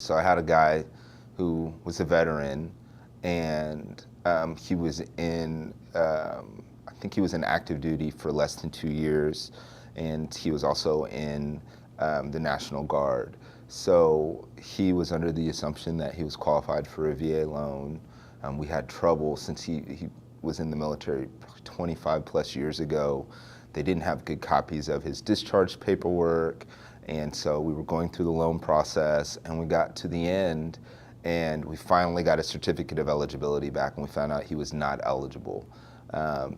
So I had a guy who was a veteran, and he was in, I think he was in active duty for less than 2 years, and he was also in the National Guard. So he was under the assumption that he was qualified for a VA loan. We had trouble since he was in the military 25 plus years ago. They didn't have good copies of his discharge paperwork. And so we were going through the loan process, and we got to the end, and we finally got a certificate of eligibility back, and we found out he was not eligible.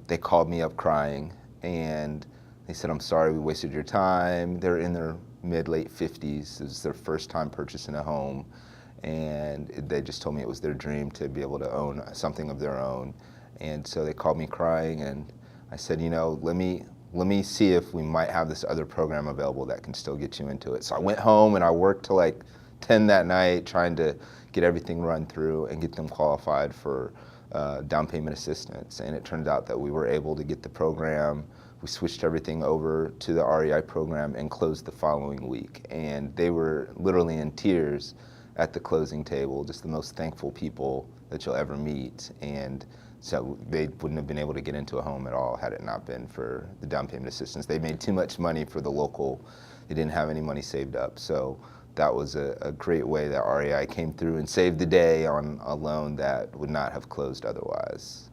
They called me up crying, and they said, "I'm sorry we wasted your time." They're in their mid-late 50s. This is their first time purchasing a home, and they just told me it was their dream to be able to own something of their own. And so they called me crying, and I said, let me see if we might have this other program available that can still get you into it. So I went home and I worked till like 10 that night trying to get everything run through and get them qualified for down payment assistance. And it turned out that we were able to get the program. We switched everything over to the REI program and closed the following week. And they were literally in tears at the closing table, just the most thankful people that you'll ever meet. And so they wouldn't have been able to get into a home at all had it not been for the down payment assistance. They made too much money for the local. They didn't have any money saved up. So that was a great way that REI came through and saved the day on a loan that would not have closed otherwise.